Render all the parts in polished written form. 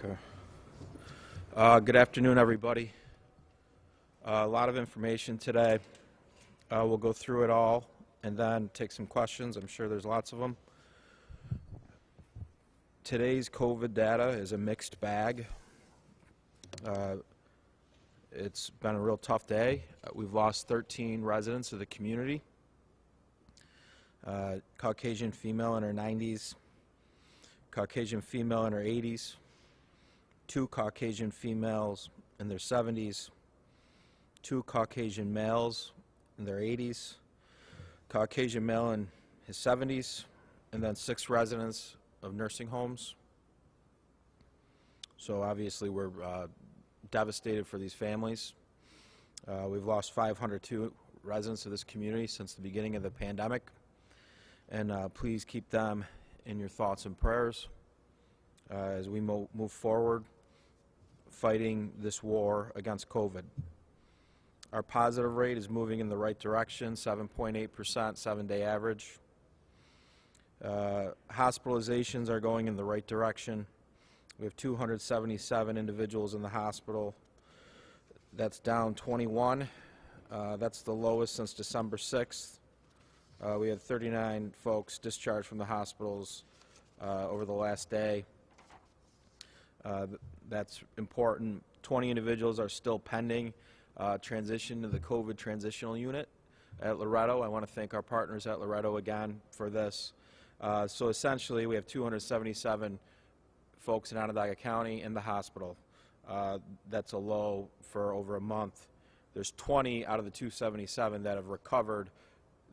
Okay. Good afternoon, everybody. A lot of information today. We'll go through it all and then take some questions. I'm sure there's lots of them. Today's COVID data is a mixed bag. It's been a real tough day. We've lost 13 residents of the community. Caucasian female in her 90s, Caucasian female in her 80s, 2 Caucasian females in their 70s, 2 Caucasian males in their 80s, Caucasian male in his 70s, and then 6 residents of nursing homes. So obviously we're devastated for these families. We've lost 502 residents of this community since the beginning of the pandemic, and please keep them in your thoughts and prayers as we move forward fighting this war against COVID. Our positive rate is moving in the right direction, 7.8%, 7-day average. Hospitalizations are going in the right direction. We have 277 individuals in the hospital. That's down 21. That's the lowest since December 6th. We had 39 folks discharged from the hospitals over the last day. That's important. 20 individuals are still pending transition to the COVID Transitional unit at Loretto. I want to thank our partners at Loretto again for this. So essentially we have 277 folks in Onondaga County in the hospital. That's a low for over a month. There's 20 out of the 277 that have recovered.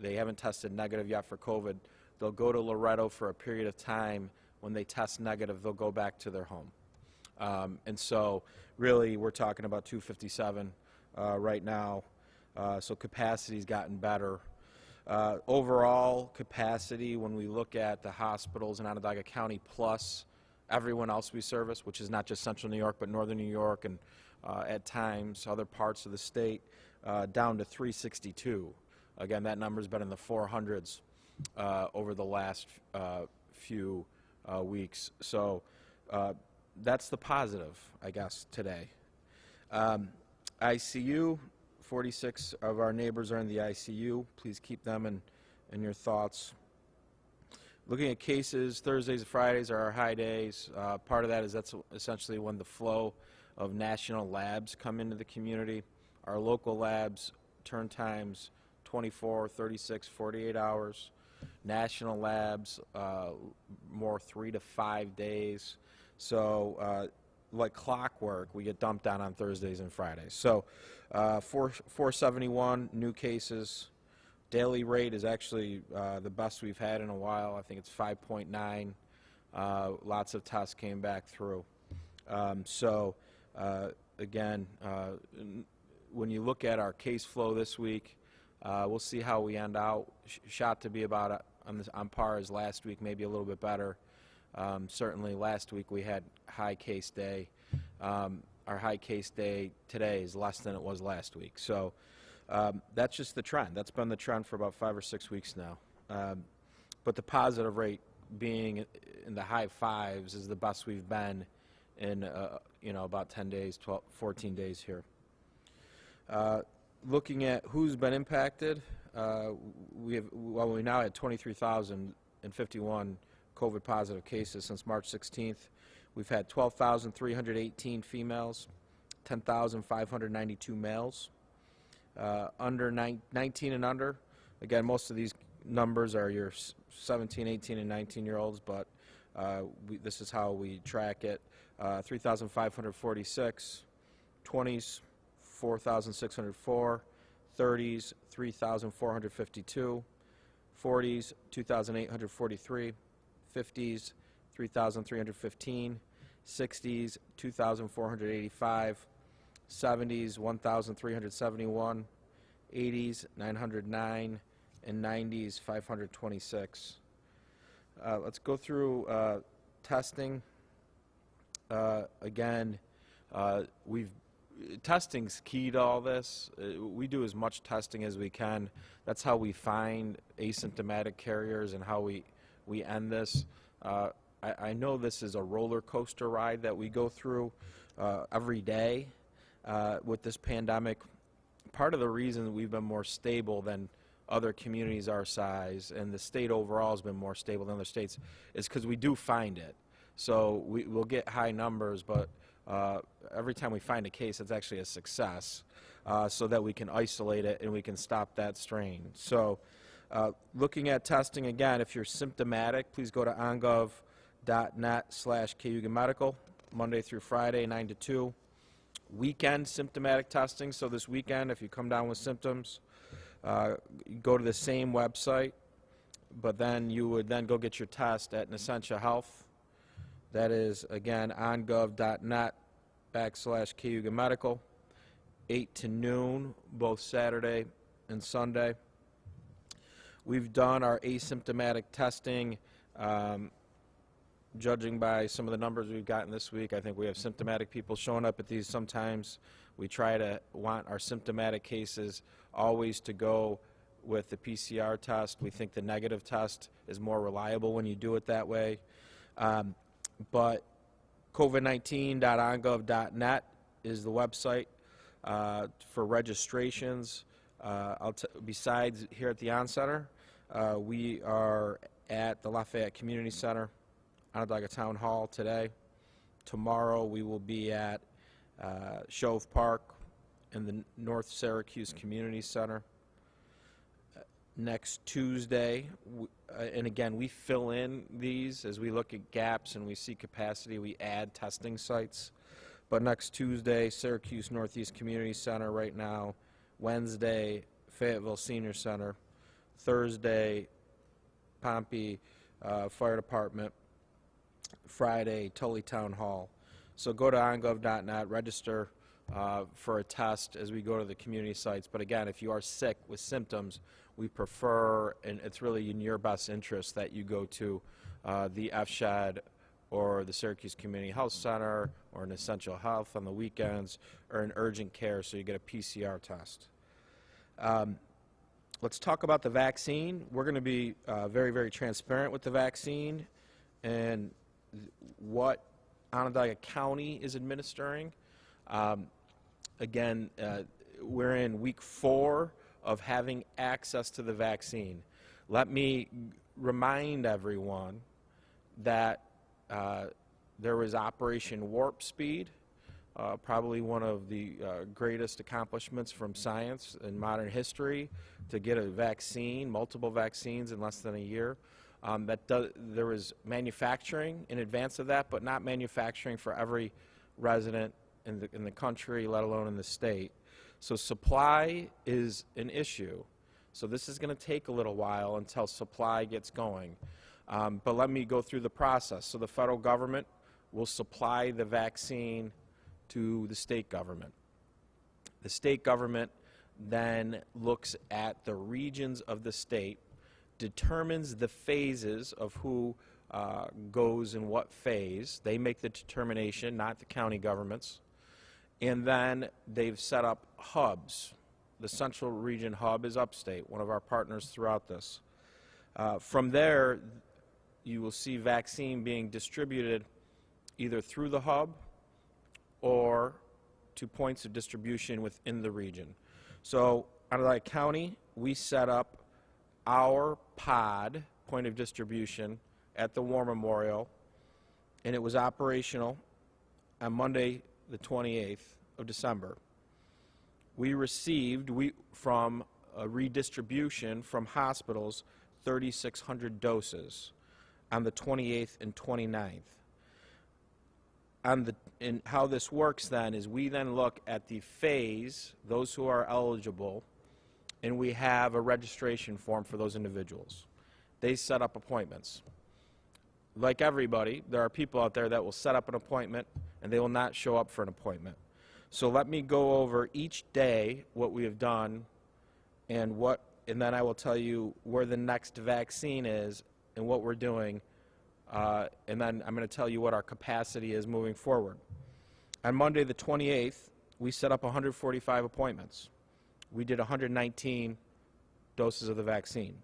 They haven't tested negative yet for COVID. They'll go to Loretto for a period of time. When they test negative, they'll go back to their home. And so really we're talking about 257 right now. So capacity's gotten better. Overall capacity, when we look at the hospitals in Onondaga County plus everyone else we service, which is not just Central New York but Northern New York and at times other parts of the state, down to 362. Again, that number's been in the 400s over the last few weeks. So that's the positive, I guess, today. ICU, 46 of our neighbors are in the ICU. Please keep them in your thoughts. Looking at cases, Thursdays and Fridays are our high days. Part of that is that's essentially when the flow of national labs come into the community. Our local labs turn times 24, 36, 48 hours. National labs, more 3 to 5 days. So like clockwork, we get dumped on Thursdays and Fridays. So 471 new cases. Daily rate is actually the best we've had in a while. I think it's 5.9. Lots of tests came back through. Again, when you look at our case flow this week, we'll see how we end out. Shot to be about on par as last week, maybe a little bit better. Certainly last week we had high case day. Our high case day today is less than it was last week. So that's just the trend. That's been the trend for about 5 or 6 weeks now. But the positive rate being in the high 5s is the best we've been in about 10 days, 12, 14 days here. Looking at who's been impacted, we now had 23,051 COVID positive cases since March 16th. We've had 12,318 females, 10,592 males. Under 19 and under, again, most of these numbers are your 17, 18, and 19-year-olds, but this is how we track it. 3,546, 20s, 4,604, 30s, 3,452, 40s, 2,843, 50s, 3,315, 60s, 2,485, 70s, 1,371, 80s, 909, and 90s, 526. Let's go through testing. Again, testing's key to all this. We do as much testing as we can. That's how we find asymptomatic carriers and how we end this. I know this is a roller coaster ride that we go through every day with this pandemic. Part of the reason we've been more stable than other communities our size, and the state overall has been more stable than other states, is because we do find it. So we'll get high numbers, but every time we find a case, it's actually a success, so that we can isolate it and we can stop that strain. So looking at testing, again, if you're symptomatic, please go to ongov.net/KUGMedical, Monday through Friday, 9 to 2. Weekend symptomatic testing, so this weekend, if you come down with symptoms, go to the same website, but then you would then go get your test at Essential Health. That is, again, ongov.net/KUGMedical, 8 to noon, both Saturday and Sunday. We've done our asymptomatic testing. Judging by some of the numbers we've gotten this week, I think we have symptomatic people showing up at these sometimes. We try to want our symptomatic cases always to go with the PCR test. We think the negative test is more reliable when you do it that way. But covid19.ongov.net is the website for registrations. Besides here at the On Center, we are at the Lafayette Community Center, Onondaga Town Hall today. Tomorrow we will be at Shove Park in the North Syracuse Community Center. Next Tuesday, and again, we fill in these as we look at gaps and we see capacity, we add testing sites. But next Tuesday, Syracuse Northeast Community Center right now. Wednesday, Fayetteville Senior Center. Thursday, Pompey Fire Department. Friday, Tully Town Hall. So go to ongov.net, register for a test as we go to the community sites. But again, if you are sick with symptoms, we prefer, and it's really in your best interest, that you go to the FSHED or the Syracuse Community Health Center or an Essential Health on the weekends or an urgent care so you get a PCR test. Let's talk about the vaccine. We're going to be very, very transparent with the vaccine and what Onondaga County is administering. Again, we're in week 4 of having access to the vaccine. Let me remind everyone that there was Operation Warp Speed, probably one of the greatest accomplishments from science in modern history, to get a vaccine, multiple vaccines in less than a year. There was manufacturing in advance of that, but not manufacturing for every resident in the country, let alone in the state. So supply is an issue. So this is going to take a little while until supply gets going. But let me go through the process. So the federal government will supply the vaccine to the state government. The state government then looks at the regions of the state, determines the phases of who goes in what phase. They make the determination, not the county governments. And then they've set up hubs. The Central Region Hub is upstate, one of our partners throughout this. From there, you will see vaccine being distributed either through the hub or to points of distribution within the region. So, Onondaga County, we set up our pod, point of distribution, at the War Memorial, and it was operational on Monday, the 28th of December. We received, from a redistribution from hospitals, 3,600 doses on the 28th and 29th. And how this works then is we then look at the phase, those who are eligible, and we have a registration form for those individuals. They set up appointments. Like everybody, there are people out there that will set up an appointment and they will not show up for an appointment. So let me go over each day what we have done and then I will tell you where the next vaccine is and what we're doing, and then I'm going to tell you what our capacity is moving forward. On Monday the 28th, we set up 145 appointments. We did 119 doses of the vaccine.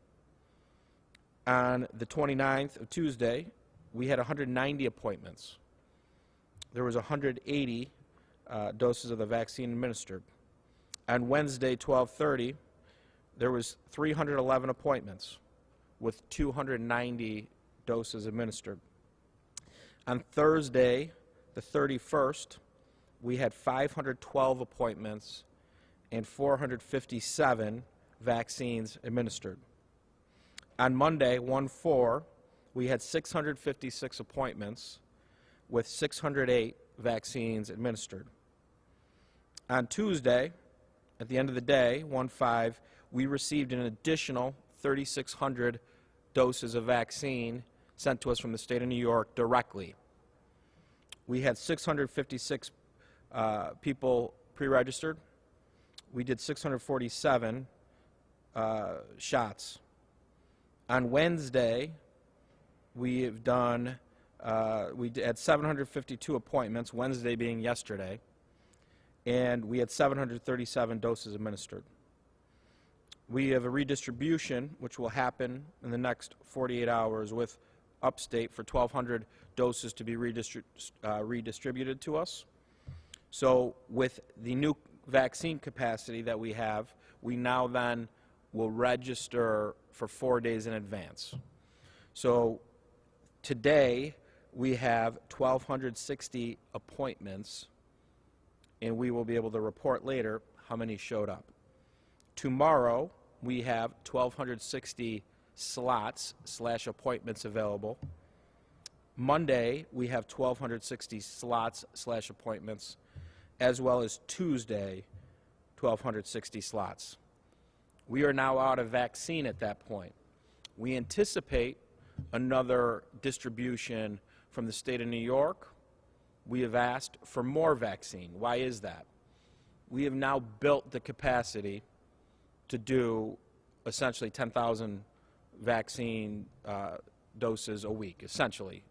On the 29th of Tuesday, we had 190 appointments. There was 180 doses of the vaccine administered. On Wednesday, 12/30, there was 311 appointments with 290 doses administered. On Thursday, the 31st, we had 512 appointments and 457 vaccines administered. On Monday, 1/4, we had 656 appointments with 608 vaccines administered. On Tuesday, at the end of the day, 1/5, we received an additional 3,600 doses of vaccine sent to us from the state of New York directly. We had 656 people pre-registered. We did 647 shots. On Wednesday, we have done, we had 752 appointments, Wednesday being yesterday, and we had 737 doses administered. We have a redistribution, which will happen in the next 48 hours with upstate for 1,200 doses to be redistributed to us. So with the new vaccine capacity that we have, we now then will register for 4 days in advance. So today we have 1,260 appointments, and we will be able to report later how many showed up. Tomorrow we have 1,260 slots / appointments available. Monday we have 1,260 slots / appointments, as well as Tuesday 1,260 slots. We are now out of vaccine at that point. We anticipate another distribution from the state of New York. We have asked for more vaccine. Why is that? We have now built the capacity to do essentially 10,000 vaccine doses a week, essentially,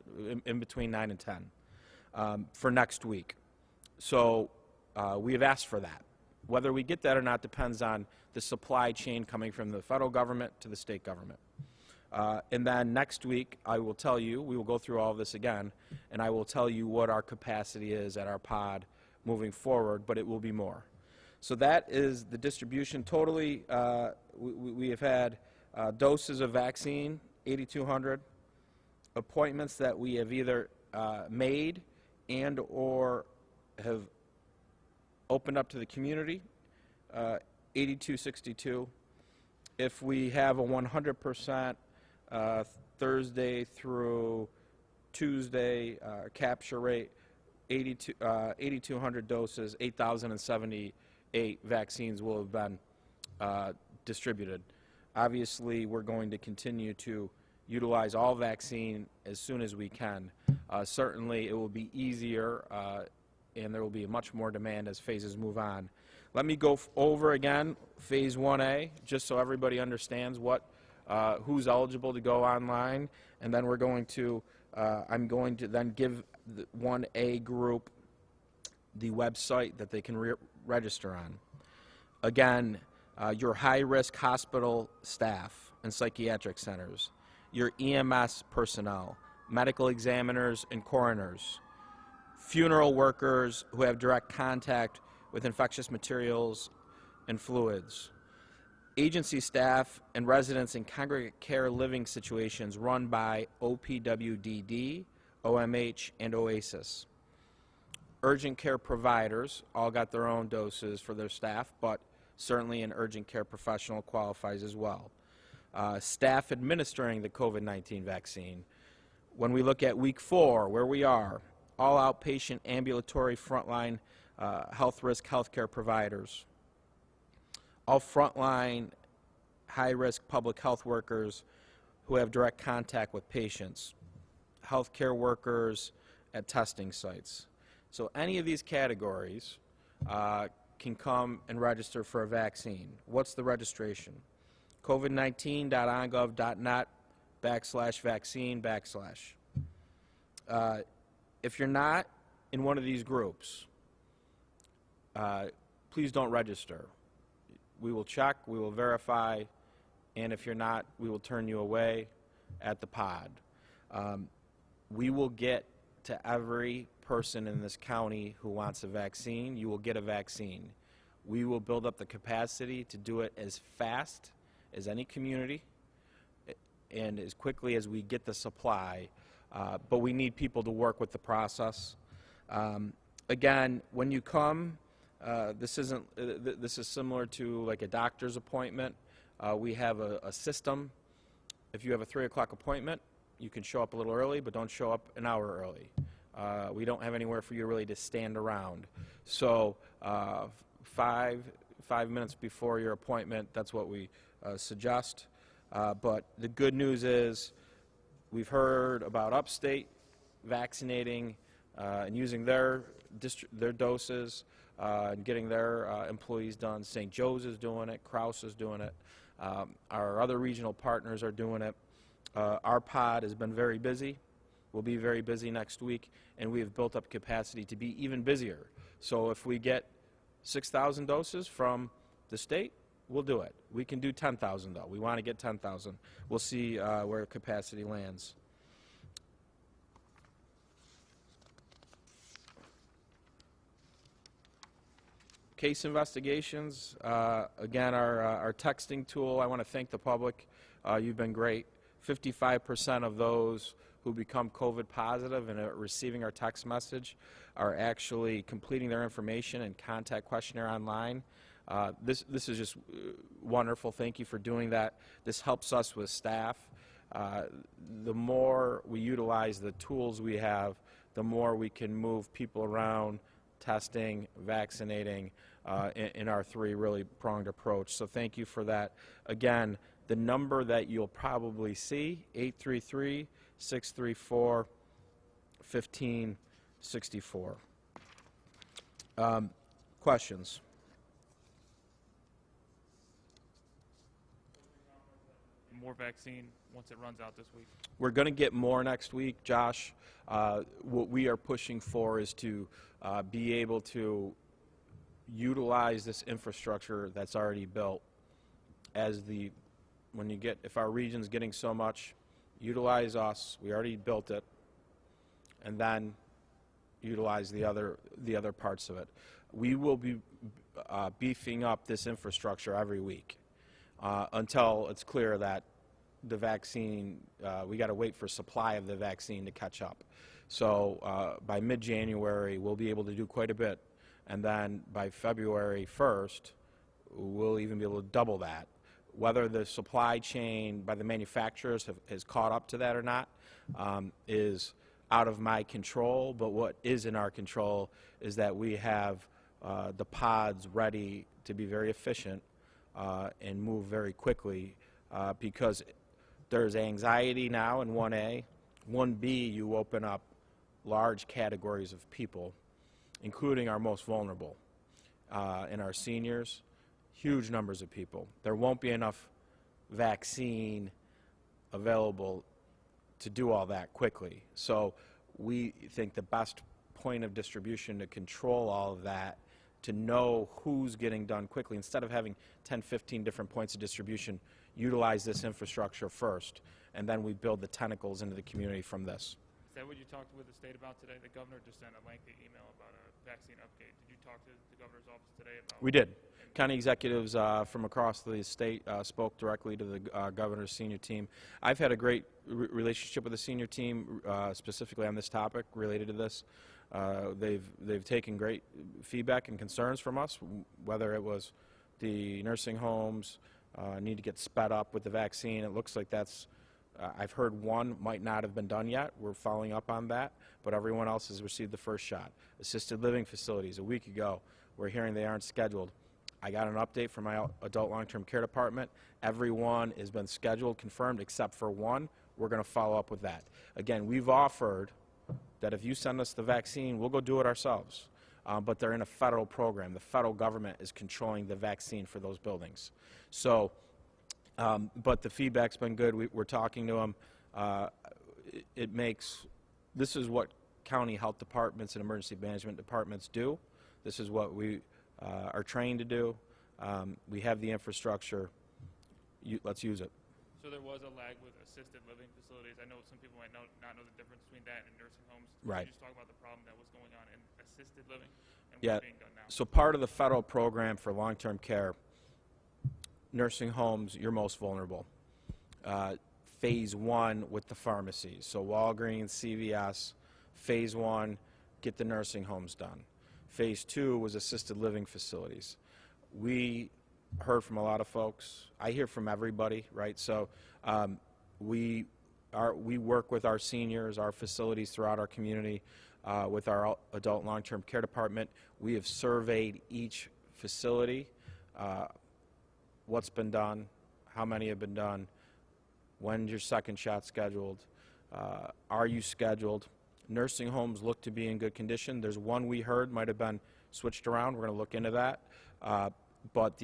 in between 9 and 10 for next week. So we have asked for that. Whether we get that or not depends on the supply chain coming from the federal government to the state government. And then next week, I will tell you, we will go through all of this again, and I will tell you what our capacity is at our pod moving forward, but it will be more. So that is the distribution. Totally, we have had doses of vaccine, 8,200, appointments that we have either made and or have opened up to the community, 8,262. If we have a 100% Thursday through Tuesday capture rate, 8,200 doses, 8,078 vaccines will have been distributed. Obviously, we're going to continue to utilize all vaccine as soon as we can. Certainly, it will be easier and there will be much more demand as phases move on. Let me go over again Phase 1A, just so everybody understands what, who's eligible to go online, and then we're going to, I'm going to then give the 1A group the website that they can register on. Again, your high-risk hospital staff and psychiatric centers, your EMS personnel, medical examiners and coroners, funeral workers who have direct contact with infectious materials and fluids, agency staff and residents in congregate care living situations run by OPWDD, OMH, and OASIS. Urgent care providers all got their own doses for their staff, but certainly an urgent care professional qualifies as well. Staff administering the COVID-19 vaccine. When we look at week 4, where we are, all outpatient ambulatory frontline health risk healthcare providers, all frontline high-risk public health workers who have direct contact with patients, healthcare workers at testing sites. So any of these categories can come and register for a vaccine. What's the registration? covid19.ongov.net/vaccine/. If you're not in one of these groups, please don't register. We will check, we will verify, and if you're not, we will turn you away at the pod. we will get to every person in this county who wants a vaccine. You will get a vaccine. We will build up the capacity to do it as fast as any community and as quickly as we get the supply, but we need people to work with the process. Again, when you come, this is similar to like a doctor's appointment. We have a system. If you have a 3 o'clock appointment, you can show up a little early, but don't show up an hour early. We don't have anywhere for you really to stand around. So 5 minutes before your appointment, that's what we suggest. But the good news is we've heard about upstate vaccinating and using their doses and getting their employees done. St. Joe's is doing it. Kraus is doing it. Our other regional partners are doing it. Our pod has been very busy. We'll be very busy next week, and we have built up capacity to be even busier. So if we get 6,000 doses from the state, we'll do it. We can do 10,000 though. We want to get 10,000. We'll see where capacity lands. Case investigations, again, our texting tool, I want to thank the public. You've been great. 55% of those who become COVID positive and are receiving our text message are actually completing their information and contact questionnaire online. This is just wonderful. Thank you for doing that. This helps us with staff. The more we utilize the tools we have, the more we can move people around, testing, vaccinating, in our 3 really pronged approach. So thank you for that. Again, the number that you'll probably see, 833-634-1564. Questions? More vaccine once it runs out this week? We're going to get more next week, Josh. What we are pushing for is to be able to utilize this infrastructure that's already built as if our region's getting so much, utilize us. We already built it, and then utilize the other parts of it. We will be beefing up this infrastructure every week until it's clear that the vaccine, we got to wait for supply of the vaccine to catch up. So by mid-January, we'll be able to do quite a bit, and then by February 1st, we'll even be able to double that. Whether the supply chain by the manufacturers has caught up to that or not is out of my control, but what is in our control is that we have the pods ready to be very efficient and move very quickly because there's anxiety now in 1A. 1B, you open up large categories of people, including our most vulnerable and our seniors. Huge numbers of people. There won't be enough vaccine available to do all that quickly. So we think the best point of distribution to control all of that, to know who's getting done quickly, instead of having 10, 15 different points of distribution, utilize this infrastructure first, and then we build the tentacles into the community from this. Is that what you talked with the state about today? The governor just sent a lengthy email about a vaccine update. Did you talk to the governor's office today about? We did. County executives from across the state spoke directly to the governor's senior team. I've had a great relationship with the senior team, specifically on this topic related to this. They've taken great feedback and concerns from us, whether it was the nursing homes need to get sped up with the vaccine. It looks like that's, I've heard one might not have been done yet. We're following up on that, but everyone else has received the first shot. Assisted living facilities, a week ago, we're hearing they aren't scheduled. I got an update from my adult long-term care department. Everyone has been scheduled, confirmed, except for one. We're going to follow up with that. Again, we've offered that if you send us the vaccine, we'll go do it ourselves. But they're in a federal program. The federal government is controlling the vaccine for those buildings. So, but the feedback's been good. We're talking to them. This is what county health departments and emergency management departments do. This is what we are trained to do. We have the infrastructure. Let's use it. So there was a lag with assisted living facilities. I know some people might not know the difference between that and nursing homes. Right. Could you just talk about the problem that was going on in assisted living and Yeah. what's being done now? So part of the federal program for long-term care, nursing homes, you're most vulnerable. Phase 1 with the pharmacies. So Walgreens, CVS, phase 1, get the nursing homes done. Phase 2 was assisted living facilities. We heard from a lot of folks. I hear from everybody, right? So we work with our seniors, our facilities throughout our community, with our adult long-term care department. We have surveyed each facility, what's been done, how many have been done, when's your second shot scheduled, are you scheduled. Nursing homes look to be in good condition. There's one we heard might have been switched around. We're going to look into that. But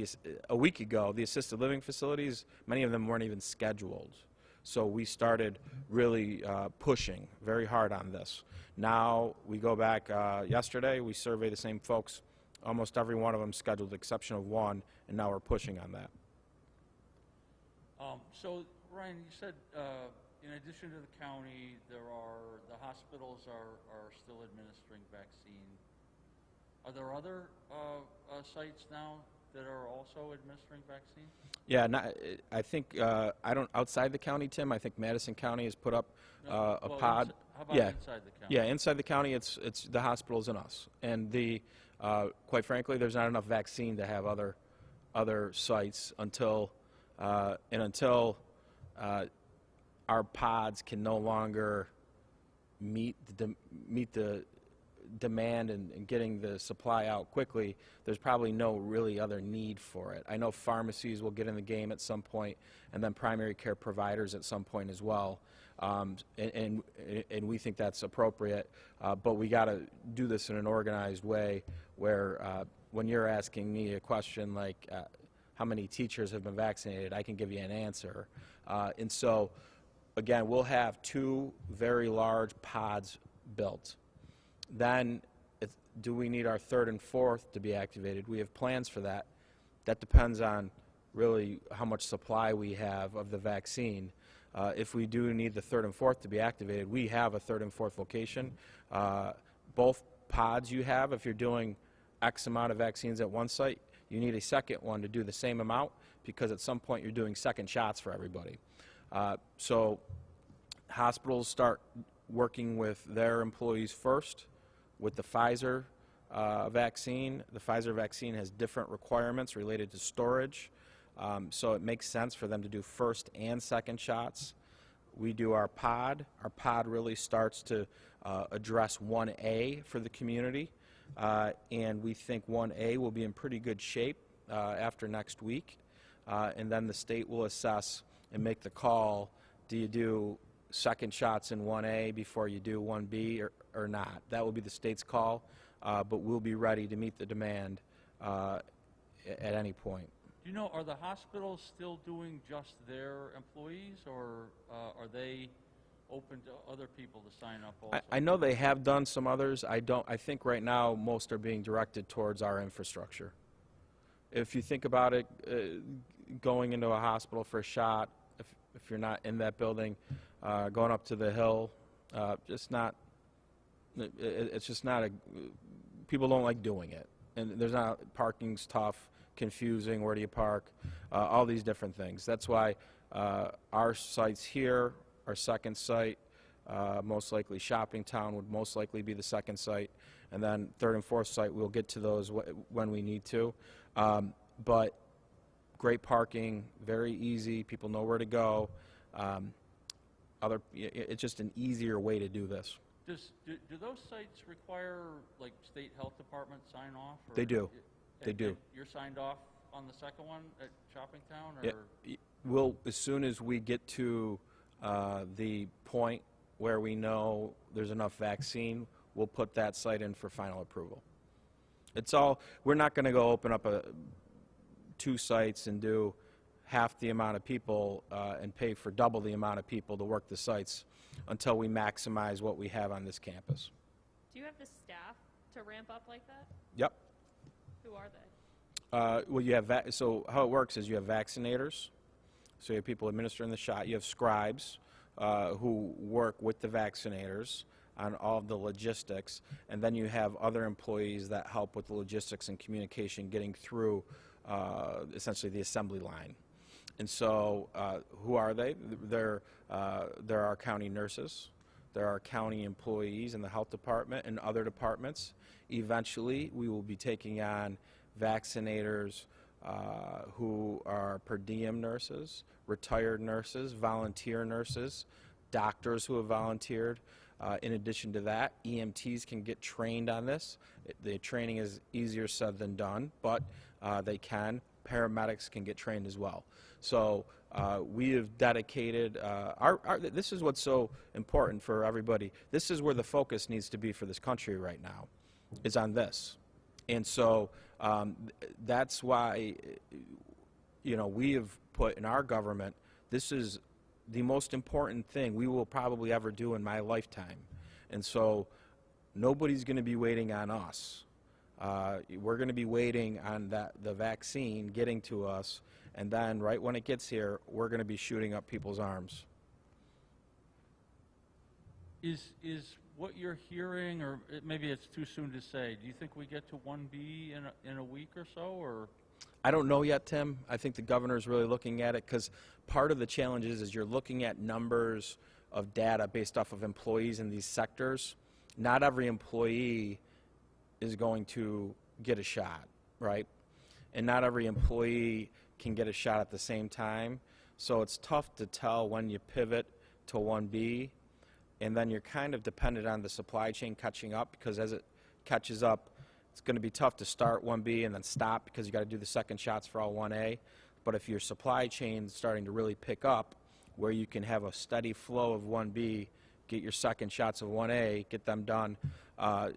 a week ago, the assisted living facilities, many of them weren't even scheduled. So we started really pushing very hard on this. Now we go back yesterday, we surveyed the same folks. Almost every one of them scheduled, with the exception of one, and now we're pushing on that. So, Ryan, you said in addition to the county, the hospitals are still administering vaccine. Are there other sites now that are also administering vaccine? Yeah, I think outside the county, Tim. I think Madison County has put up a pod. How about Yeah, inside the county? yeah, inside the county, it's the hospitals and us. And quite frankly, there's not enough vaccine to have other sites until our pods can no longer meet the demand and getting the supply out quickly. There's probably no really other need for it. I know pharmacies will get in the game at some point, and then primary care providers at some point as well. And we think that's appropriate, but we got to do this in an organized way where when you're asking me a question like how many teachers have been vaccinated, I can give you an answer. And so, again, we'll have 2 very large pods built. Then, do we need our 3rd and 4th to be activated? We have plans for that. That depends on really how much supply we have of the vaccine. If we do need the 3rd and 4th to be activated, we have a 3rd and 4th location. Both pods you have, if you're doing X amount of vaccines at one site, you need a second one to do the same amount, because at some point you're doing second shots for everybody. So hospitals start working with their employees first with the Pfizer vaccine. The Pfizer vaccine has different requirements related to storage, so it makes sense for them to do first and second shots. We do our pod. Our pod really starts to address 1A for the community, and we think 1A will be in pretty good shape after next week, and then the state will assess and make the call, do you do second shots in 1A before you do 1B or not. That will be the state's call, but we'll be ready to meet the demand at any point. Do you know, are the hospitals still doing just their employees, or are they open to other people to sign up also? I know they have done some others. I think right now most are being directed towards our infrastructure. If you think about it, going into a hospital for a shot, if you're not in that building, going up to the hill, it's just not people don't like doing it. And parking's tough, confusing, where do you park, all these different things. That's why our sites here, our second site, most likely Shopping Town would most likely be the second site, and then 3rd and 4th site, we'll get to those when we need to. But great parking, very easy, people know where to go. It's just an easier way to do this. Do those sites require, like, state health department sign off? Or They do. They do. You're signed off on the second one at Shopping Town? Or? Yeah, we'll, as soon as we get to the point where we know there's enough vaccine, we'll put that site in for final approval. We're not going to go open up 2 sites and do half the amount of people and pay for double the amount of people to work the sites until we maximize what we have on this campus. Do you have the staff to ramp up like that? Yep. Who are they? Well, you have so how it works is you have vaccinators, So you have people administering the shot. You have scribes who work with the vaccinators on all of the logistics, and then you have other employees that help with the logistics and communication getting through essentially the assembly line. And so who are they? There are county nurses, there are county employees in the health department and other departments. Eventually we will be taking on vaccinators who are per diem nurses, retired nurses, volunteer nurses, doctors who have volunteered. In addition to that, EMTs can get trained on this. The training is easier said than done, but they can. Paramedics can get trained as well. So we have dedicated, this is what's so important for everybody. This is where the focus needs to be for this country right now, is on this. And so that's why, you know, we have put in our government, this is the most important thing we will probably ever do in my lifetime. And so nobody's going to be waiting on us. We're going to be waiting on the vaccine getting to us, and then right when it gets here, we're going to be shooting up people's arms. Is what you're hearing, or maybe it's too soon to say, do you think we get to 1B in a week or so, or? I don't know yet, Tim. I think the governor is really looking at it, because part of the challenge is you're looking at numbers of data based off of employees in these sectors. Not every employee is going to get a shot, right? And not every employee can get a shot at the same time. So it's tough to tell when you pivot to 1B, and then you're kind of dependent on the supply chain catching up, because as it catches up, it's going to be tough to start 1B and then stop, because you got to do the second shots for all 1A. But if your supply chain's starting to really pick up, where you can have a steady flow of 1B, get your second shots of 1A, get them done,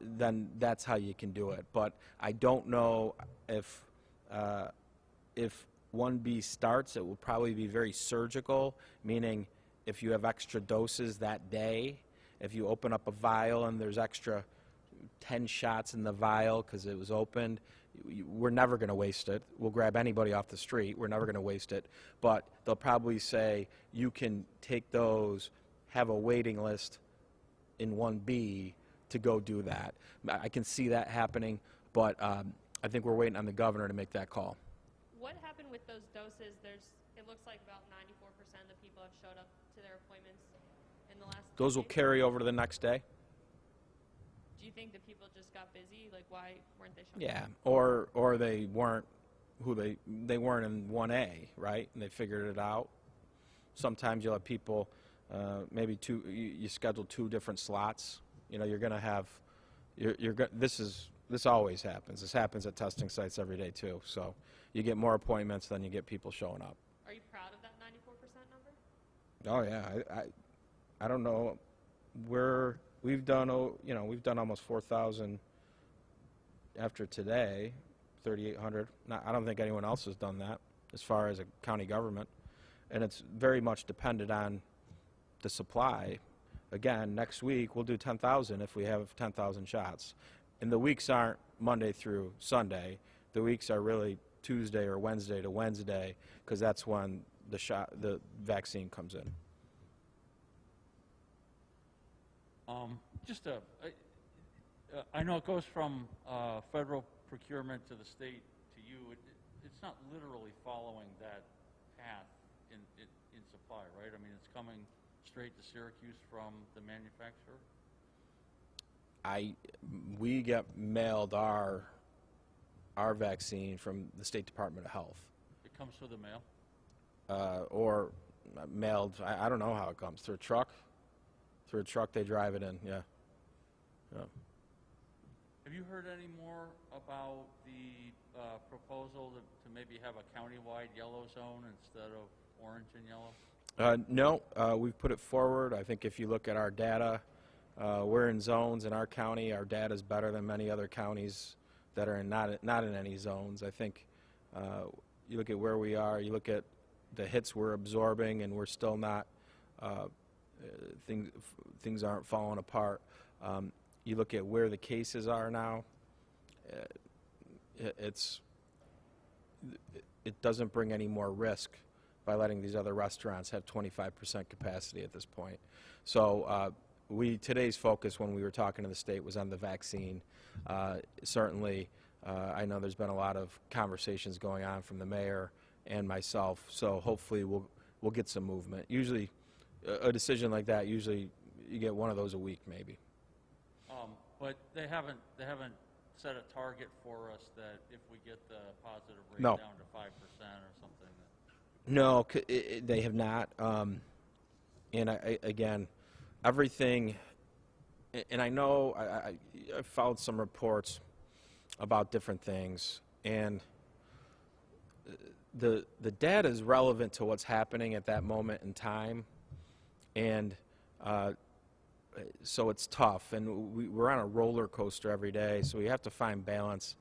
then that's how you can do it. But I don't know if 1B starts, it will probably be very surgical, meaning if you have extra doses that day, if you open up a vial and there's extra 10 shots in the vial because it was opened, we're never going to waste it. We'll grab anybody off the street. We're never going to waste it. But they'll probably say you can take those, have a waiting list in 1B to go do that. I can see that happening, but I think we're waiting on the governor to make that call. What happened with those doses? It looks like about 94% of the people have showed up to their appointments in the last. Those will carry over to the next day. Do you think the people just got busy? Like, why weren't they showing up? Yeah, or they weren't they weren't in 1A, right? And they figured it out. Sometimes you'll have people, maybe you schedule 2 different slots. You know, you're going to have, this always happens. This happens at testing sites every day too. So you get more appointments than you get people showing up. Are you proud of that 94% number? Oh yeah, I don't know. We've done almost 4,000 after today, 3,800. I don't think anyone else has done that as far as a county government, and it's very much dependent on the supply. Again, next week we'll do 10,000 if we have 10,000 shots, and the weeks aren't Monday through Sunday. The weeks are really Tuesday or Wednesday to Wednesday, because that's when the vaccine comes in. I know it goes from federal procurement to the state to you. It's not literally following that path in supply, right? I mean, it's coming straight to Syracuse from the manufacturer? We get mailed our vaccine from the State Department of Health. It comes through the mail? Or mailed, I don't know how it comes, through a truck? Through a truck, they drive it in, yeah. Have you heard any more about the proposal to maybe have a countywide yellow zone instead of orange and yellow? No, we've put it forward. I think if you look at our data, we're in zones in our county. Our data is better than many other counties that are not in any zones. I think you look at where we are, you look at the hits we're absorbing, and we're still not, things aren't falling apart. You look at where the cases are now, it doesn't bring any more risk by letting these other restaurants have 25% capacity at this point. So today's focus when we were talking to the state was on the vaccine. Certainly, I know there's been a lot of conversations going on from the mayor and myself, so hopefully we'll get some movement. Usually, a decision like that, usually you get one of those a week maybe. But they haven't set a target for us that if we get the positive rate No. down to 5% or something. No, they have not. And again, everything, and I know I followed some reports about different things, and the data is relevant to what's happening at that moment in time, and so it's tough, and we're on a roller coaster every day, so we have to find balance.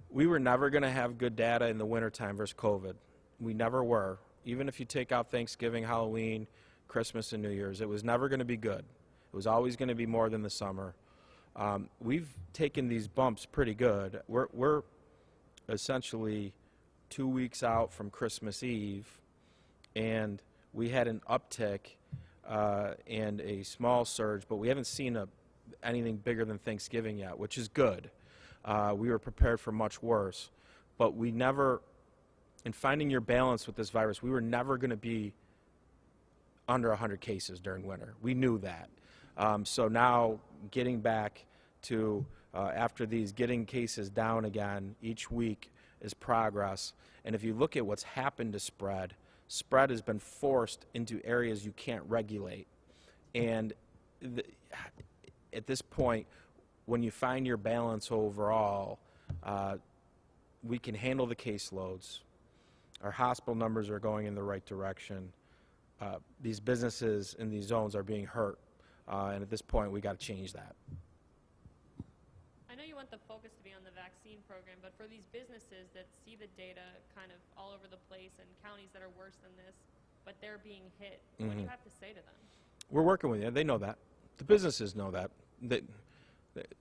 We were never going to have good data in the wintertime versus COVID. We never were. Even if you take out Thanksgiving, Halloween, Christmas, and New Year's, it was never going to be good. It was always going to be more than the summer. We've taken these bumps pretty good. We're essentially 2 weeks out from Christmas Eve, and we had an uptick and a small surge, but we haven't seen anything bigger than Thanksgiving yet, which is good. We were prepared for much worse, but we never, in finding your balance with this virus, we were never going to be under 100 cases during winter. We knew that. So now getting back to, after these, getting cases down again each week is progress. And if you look at what's happened to spread has been forced into areas you can't regulate. And at this point, when you find your balance overall, we can handle the caseloads. Our hospital numbers are going in the right direction. These businesses in these zones are being hurt, and at this point, we got to change that. I know you want the focus to be on the vaccine program, but for these businesses that see the data kind of all over the place and counties that are worse than this, but they're being hit, what do you have to say to them? We're working with you. They know that. The businesses know that.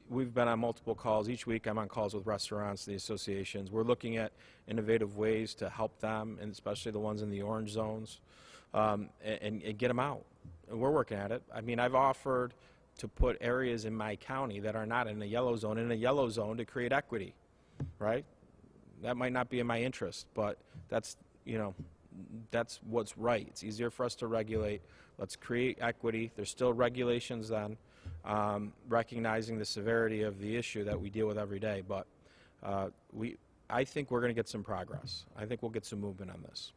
We've been on multiple calls. Each week I'm on calls with restaurants, the associations. We're looking at innovative ways to help them, and especially the ones in the orange zones, and get them out. And we're working at it. I mean, I've offered to put areas in my county that are not in a yellow zone to create equity, right? That might not be in my interest, but that's what's right. It's easier for us to regulate. Let's create equity. There's still regulations then, recognizing the severity of the issue that we deal with every day, but I think we're going to get some progress. I think we'll get some movement on this.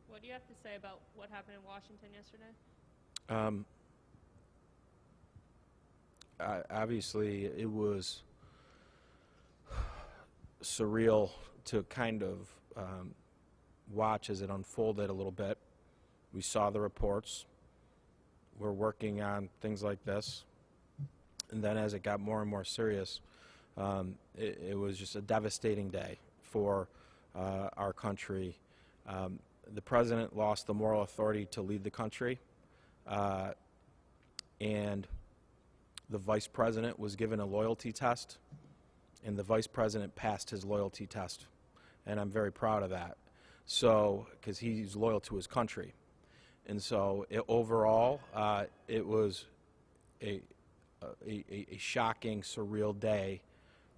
What do you have to say about what happened in Washington yesterday? Obviously, it was surreal to kind of watch as it unfolded a little bit. We saw the reports. We're working on things like this. And then as it got more and more serious, it was just a devastating day for our country. The president lost the moral authority to lead the country, and the vice president was given a loyalty test, and the vice president passed his loyalty test, and I'm very proud of that. So, because he's loyal to his country, and so overall, it was a shocking, surreal day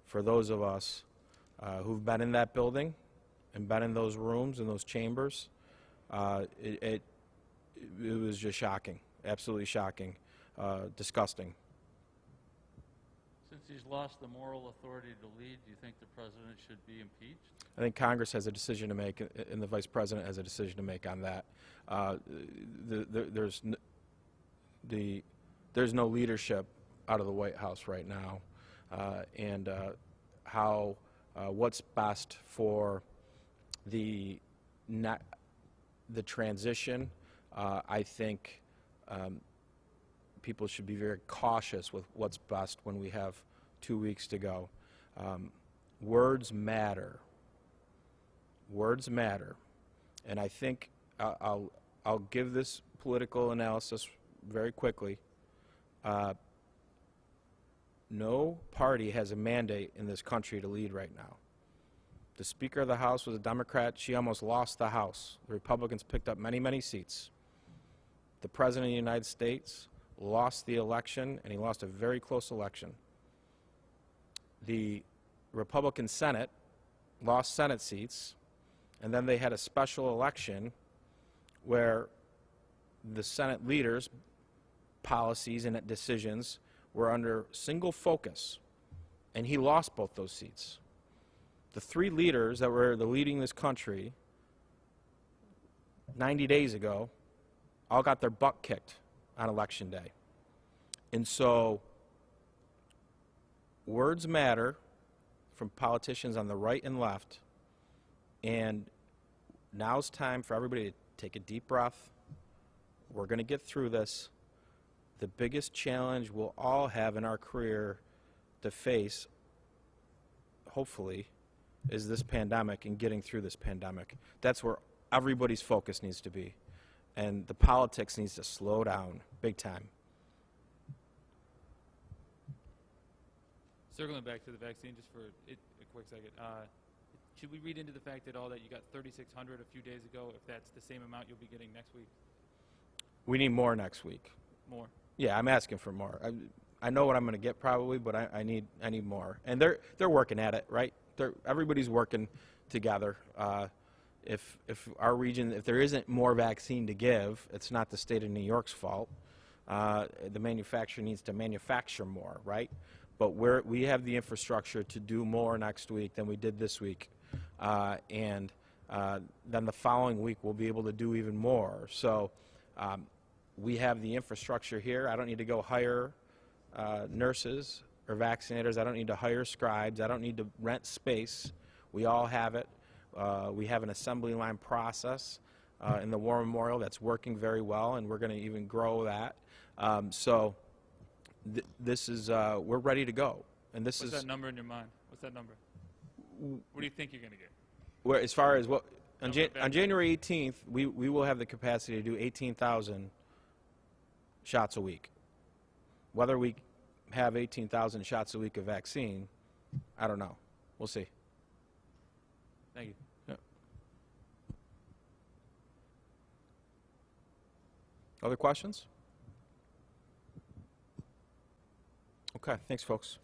for those of us who've been in that building and been in those rooms and those chambers. It was just shocking, absolutely shocking, disgusting. Since he's lost the moral authority to lead, do you think the president should be impeached? I think Congress has a decision to make, and the vice president has a decision to make on that. There's no leadership out of the White House right now, and what's best for the transition. I think people should be very cautious with what's best when we have 2 weeks to go. Words matter. Words matter. And I think I'll give this political analysis very quickly. No party has a mandate in this country to lead right now. The Speaker of the House was a Democrat. She almost lost the House. The Republicans picked up many, many seats. The President of the United States lost the election, and he lost a very close election. The Republican Senate lost Senate seats, and then they had a special election where the Senate leaders' policies and decisions were under single focus, and he lost both those seats. The three leaders that were leading this country 90 days ago all got their butt kicked on Election Day. And so words matter from politicians on the right and left, and now's time for everybody to take a deep breath. We're going to get through this. The biggest challenge we'll all have in our career to face, hopefully, is this pandemic and getting through this pandemic. That's where everybody's focus needs to be. And the politics needs to slow down big time. Circling back to the vaccine, just for a quick second, should we read into the fact that all that you got 3,600 a few days ago, if that's the same amount you'll be getting next week? We need more next week. More? Yeah, I'm asking for more. I know what I'm going to get probably, but I need more. And they're working at it, right? Everybody's working together. If our region, if there isn't more vaccine to give, it's not the state of New York's fault. The manufacturer needs to manufacture more, right? But we have the infrastructure to do more next week than we did this week. And then the following week we'll be able to do even more. So we have the infrastructure here. I don't need to go hire nurses or vaccinators. I don't need to hire scribes. I don't need to rent space. We all have it. We have an assembly line process in the War Memorial that's working very well, and we're going to even grow that. This is we're ready to go. And this What's is that number in your mind? What's that number? What do you think you're going to get? where, as far as what on January 18th, we will have the capacity to do 18,000 shots a week. Whether we have 18,000 shots a week of vaccine, I don't know. We'll see. Thank you. Yeah. Other questions? Okay, thanks, folks.